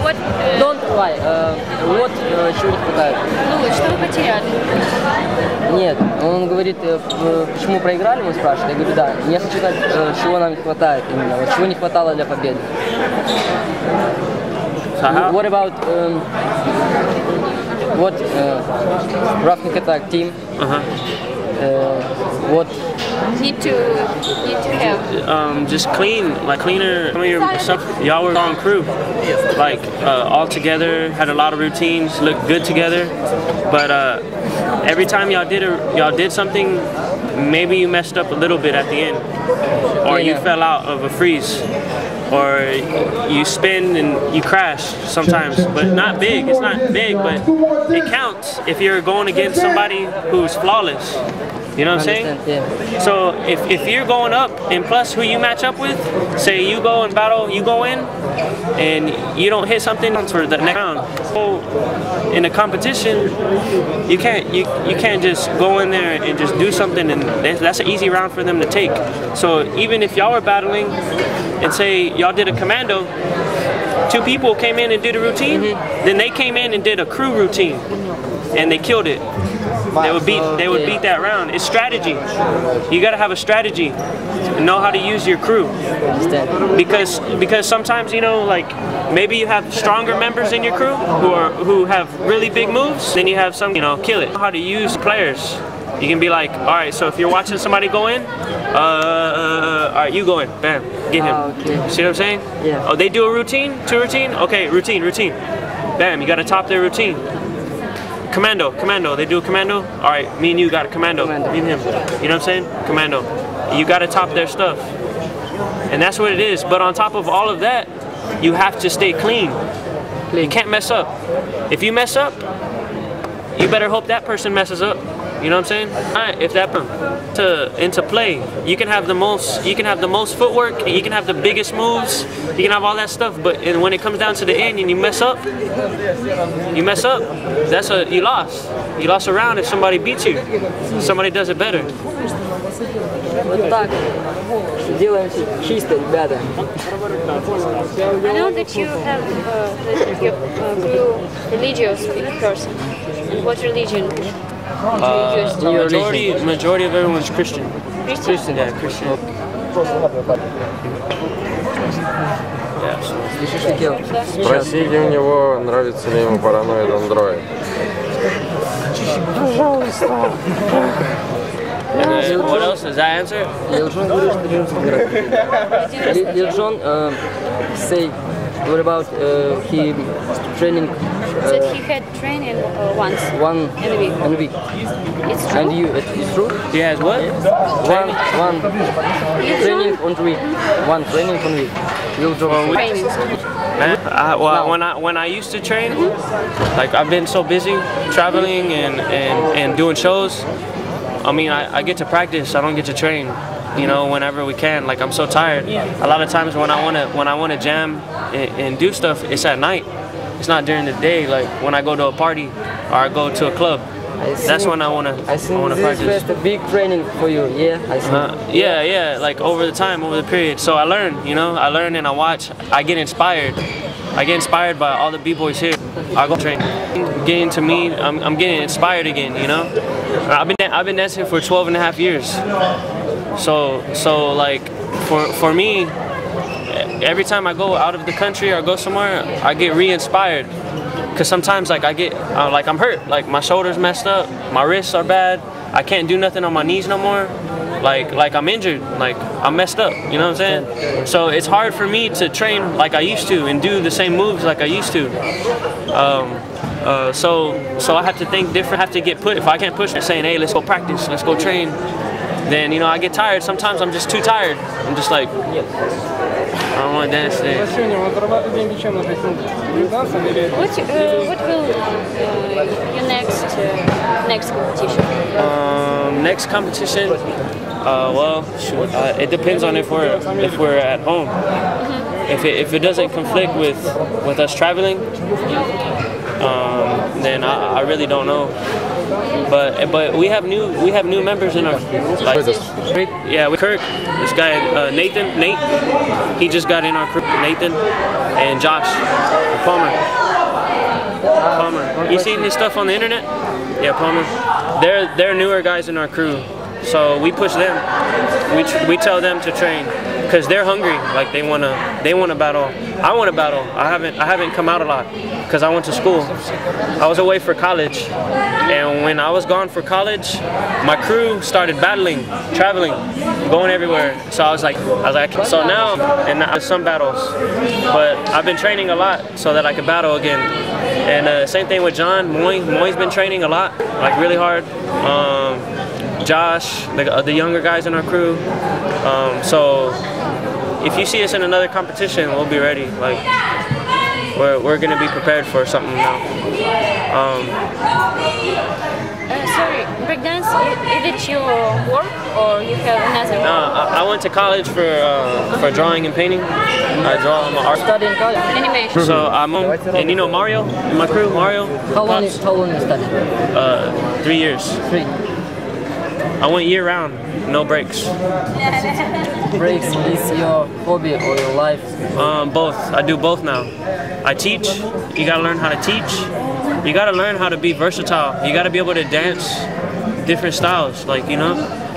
what? Don't lie. Вот чего не хватает. Ну, что вы потеряли? Нет, он говорит, почему проиграли, мы спрашиваем. Я говорю, да. Я хочу сказать, чего нам не хватает именно. Вот чего не хватало для победы. What about roughing attack team? What Need to have. Just cleaner. Some of your stuff. Y'all were on crew, like all together. Had a lot of routines. Looked good together. But every time y'all did something, maybe you messed up a little bit at the end, or you fell out of a freeze, or you spin and you crash sometimes. But not big. It's not big, but it counts if you're going against somebody who's flawless. You know what I'm saying? Yeah. So if you're going up, and plus who you match up with, say you go and battle, you go in, and you don't hit something for the next round. So in a competition, you can't just go in there and just do something, and that's an easy round for them to take. So even if y'all were battling, and say y'all did a commando, 2 people came in and did a routine, then they came in and did a crew routine, and they killed it. They would beat that round. It's strategy. You gotta have a strategy and know how to use your crew. Because sometimes, you know, like maybe you have stronger members in your crew who have really big moves, then you have some, you know, kill it. How to use players. You can be like, all right, so if you're watching somebody go in, all right, you go in, bam, get him. Okay. See what I'm saying? Yeah. Oh, they do a routine, 2 routine? Okay, routine. Bam, you gotta top their routine. Commando, they do a commando? All right, me and you got a commando. Me and him. You know what I'm saying? Commando. You gotta top their stuff. And that's what it is. But on top of all of that, you have to stay clean. You can't mess up. If you mess up, you better hope that person messes up. You know what I'm saying? If that into play, you can have the most footwork, and you can have the biggest moves, you can have all that stuff, but when it comes down to the end and you mess up, you lost. You lost a round if somebody beats you. Somebody does it better. Вот так. Делаем чисто, ребята. I know that you have that you're grew religious person. And what religion? Majority of everyone's Christian. Christian? Yeah, Christian. Слышишь, что делать? Спросите у него, нравится ли ему параноид андроид. Пожалуйста. What else? Does that answer? Лилджон говорит, что русский игрок. Лилджон say, what about he training? Said he had training once. One in a week. It's true. And you, it's true? He has what? One training on week. One training on week. Man, when I used to train, like I've been so busy traveling and doing shows. I mean, I get to practice. I don't get to train. You know, whenever we can. Like I'm so tired. A lot of times when I wanna jam and do stuff, it's at night. It's not during the day. Like when I go to a party or I go to a club. That's when I wanna practice. This is a big training for you. Yeah, I see. Yeah. Like over the period. So I learn. You know, I learn and I watch. I get inspired. I get inspired by all the b-boys here. I go train. Getting to me, I'm getting inspired again. You know, I've been dancing for 12.5 years. So like for me, every time I go out of the country or go somewhere, I get re-inspired. Cause sometimes like I get like I'm hurt, like my shoulders messed up, my wrists are bad, I can't do nothing on my knees no more. Like I'm injured, like I'm messed up, you know what I'm saying? So it's hard for me to train like I used to and do the same moves like I used to. So I have to think different, have to get put. If I can't push it, saying, hey, let's go practice, let's go train, then you know I get tired. Sometimes I'm just too tired. I'm just like, I don't want to dance today. What will your next competition? Next competition. Well, it depends on if we're at home. If it doesn't conflict with us traveling, then I really don't know. but we have new members in our like, yeah, with Kirk, this guy Nate, he just got in our crew. Nathan and Josh Palmer. You seen his stuff on the internet? Yeah, Palmer. They're newer guys in our crew, so we push them. We tell them to train because they're hungry. Like they wanna battle. I want to battle. I haven't come out a lot because I went to school. I was away for college, and when I was gone for college, my crew started battling, traveling, going everywhere. So I was like, so now, and now some battles, but I've been training a lot so that I could battle again. And same thing with John. Moy's been training a lot, like really hard. Josh, the younger guys in our crew. So if you see us in another competition, we'll be ready. Like we're gonna be prepared for something now. Sorry, breakdance, is it your work or you have another work? I went to college for drawing and painting. I draw. I'm an art. Study in college? Animation. So I'm and you know Mario in my crew. Mario. How long you studied? 3 years. 3. I went year round, no breaks. Breaks is your hobby or your life? Both. I do both now. I teach. You gotta learn how to teach. You gotta learn how to be versatile. You gotta be able to dance different styles, like, you know?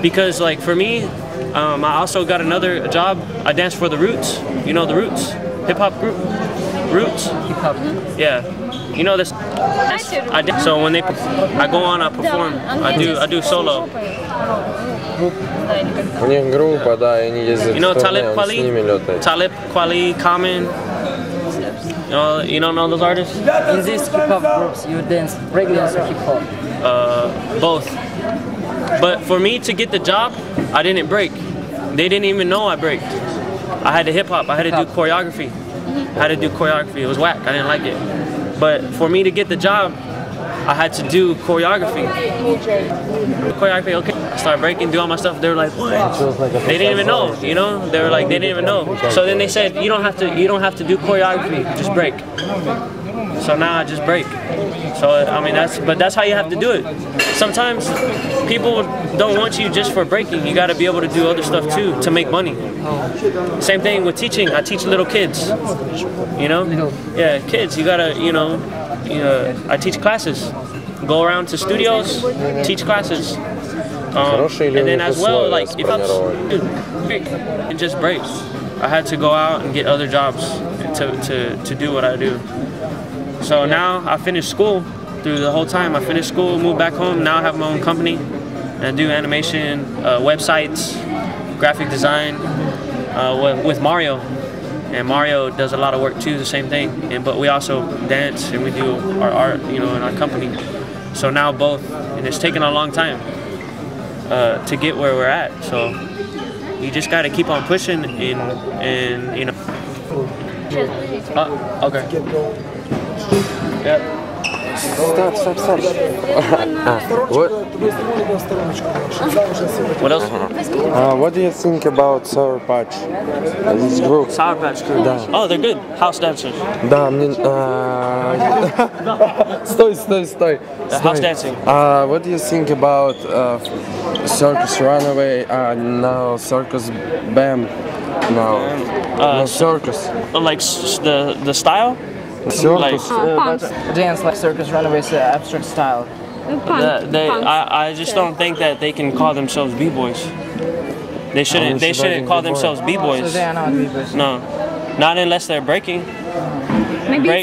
Because like for me, I also got another job. I dance for the Roots. You know the Roots? Hip hop group? Roots? Hip hop? Yeah. You know this? So when I go on, I perform. I do solo. У них группа, да, и они ездят You know в турне, Talib он с ними летает. Talib Kweli, Common. You don't know those artists? In these hip hop groups, you dance breakdance or hip hop? Both. But for me to get the job, I didn't break. They didn't even know I braked. I had to hip hop. I had to do choreography. I had to do choreography. It was whack. I didn't like it. But for me to get the job, I had to do choreography. Choreography, okay. I started breaking, do all my stuff. They were like, what? They didn't even know, you know? They were like, they didn't even know. So then they said, you don't have to do choreography, just break. So now I just break. So I mean that's how you have to do it. Sometimes people don't want you just for breaking. You got to be able to do other stuff too to make money. Same thing with teaching. I teach little kids. You know? Yeah, kids. You gotta, I teach classes. Go around to studios, teach classes. And then as well, like if I it just breaks. I had to go out and get other jobs to do what I do. So now I finished school. Through the whole time I finished school, moved back home. Now I have my own company and do animation, websites, graphic design with Mario. And Mario does a lot of work too, the same thing. But we also dance and we do our art, in our company. So now both, and it's taken a long time to get where we're at. So you just got to keep on pushing and okay. Yeah. Stop. What else? What do you think about Sour Patch? This group? Sour Patch Crew. Да. Oh, they're good. House dancers. Да, мне... Стой. House dancing. What do you think about Circus Runaway, now Circus Bam, no Circus? Like the style? Circus. Dance like Circus Runaways, abstract style. I just don't think that they can call themselves b-boys. They shouldn't call themselves b-boys. So they are not b-boys. No, not unless they're breaking.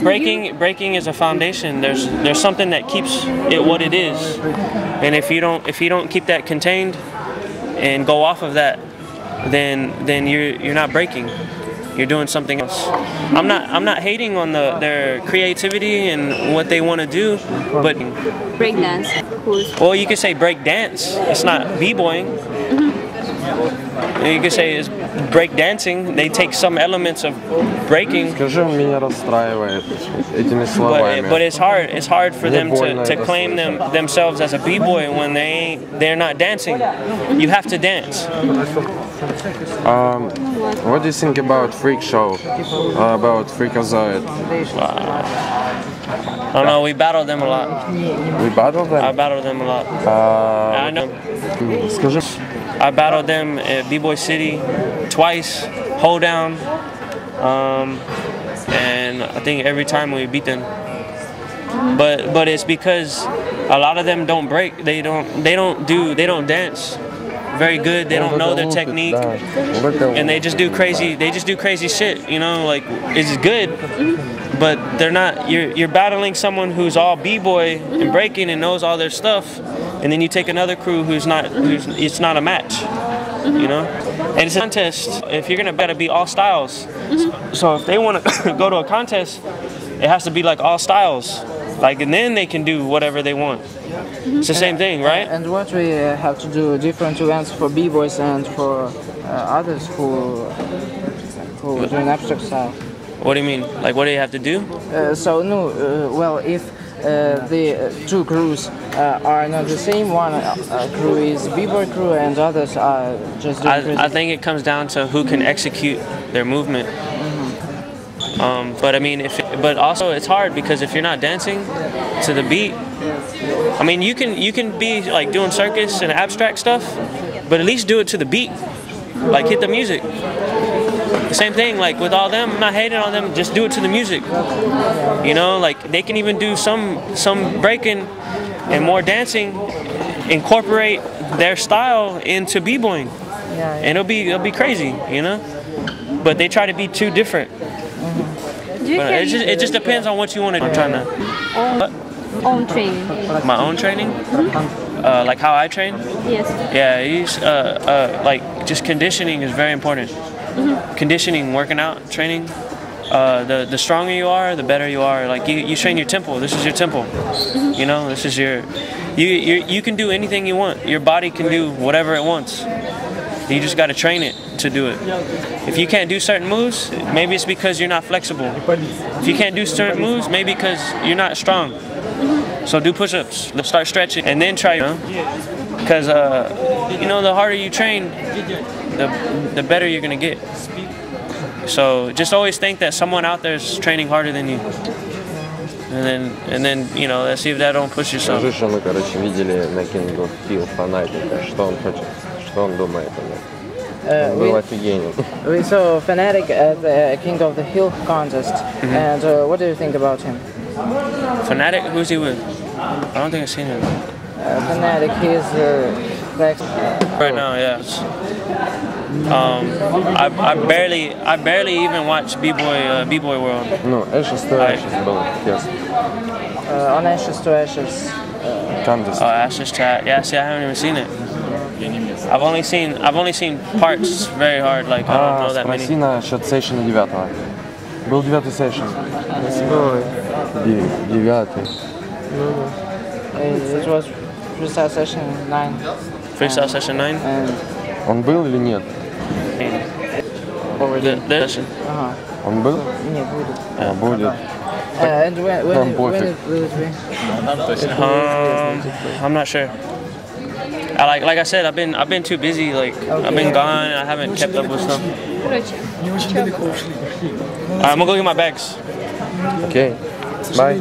Breaking is a foundation. There's something that keeps it what it is, and if you don't keep that contained and go off of that, then you're not breaking. You're doing something else. I'm not hating on their creativity and what they want to do, but Breakdance. well, you could say break dance. It's not b-boying. You could say it's break dancing. They take some elements of breaking. Скажи, он меня расстраивает этими словами. But it's hard for them to claim themselves as a b-boy when they're not dancing. You have to dance. What do you think about Freak Show? About Freakazoid? I don't know. We battled them a lot. We battled them? I battled them a lot. I know. Скажи. I battled them at B-Boy City twice, hold down, and I think every time we beat them. But it's because a lot of them don't break. They don't dance very good. They don't know their technique, and they just do crazy shit. You know, like it's good, but they're not. You're battling someone who's all b-boy and breaking and knows all their stuff, and then you take another crew who's it's not a match. You know, and it's a contest. If you're gotta be all styles, so if they want to go to a contest, it has to be like all styles. Like, and then they can do whatever they want. It's the same thing, right? And what we have to do different events for b-boys and for others who do an abstract style. What do you mean? Like, what do you have to do? Well, if the two crews are not the same, one crew is b-boy crew and others are just doing I think it comes down to who can execute their movement. But I mean, but also it's hard because if you're not dancing to the beat, I mean, you can be like doing circus and abstract stuff, but at least do it to the beat, like hit the music. The same thing, like with all them, I'm not hating on them, just do it to the music. You know, like they can even do some breaking and more dancing, incorporate their style into b-boying, and it'll be crazy, you know. But they try to be too different. But it just depends on what you want to do. I'm trying to own training. My own training, like how I train. Yes. Yeah, like just conditioning is very important. Conditioning, working out, training. The stronger you are, the better you are. Like you train your temple. This is your temple. You know, this is your. You can do anything you want. Your body can do whatever it wants. You just got to train it to do it. If you can't do certain moves, maybe it's because you're not flexible. If you can't do certain moves, maybe because you're not strong. So do push-ups, start stretching, and then try, you know? Because, you know, the harder you train, the better you're going to get. So just always think that someone out there is training harder than you. And then, you know, let's see if that don't push yourself. Скажи, что мы, короче, видели на King of Hill фанатика. Что он хочет? Что он думает о нем? Был офигенен. We saw Fanatic at the King of the Hill contest, and what do you think about him? Fanatic? Who's he with? I don't think I've seen him. Fanatic, he's right now, yes. I barely even watch B-Boy World. Ну, Ashes to Ashes был, yes. On Ashes to Ashes. Contest. Oh, Ashes to yeah. See, I haven't even seen it. I've only seen parts very hard. Like I don't know that many. Спроси насчет сессиона 9-го. Был 9-й сессион. Девятый. It was freestyle session 9. Freestyle session 9. Он был или нет? Он был? Нет, будет. А, будет. And when will it be? I'm not sure. Like I said, I've been too busy. Like I've been gone. I haven't kept up with stuff. I'm gonna go get my bags. Okay. Bye.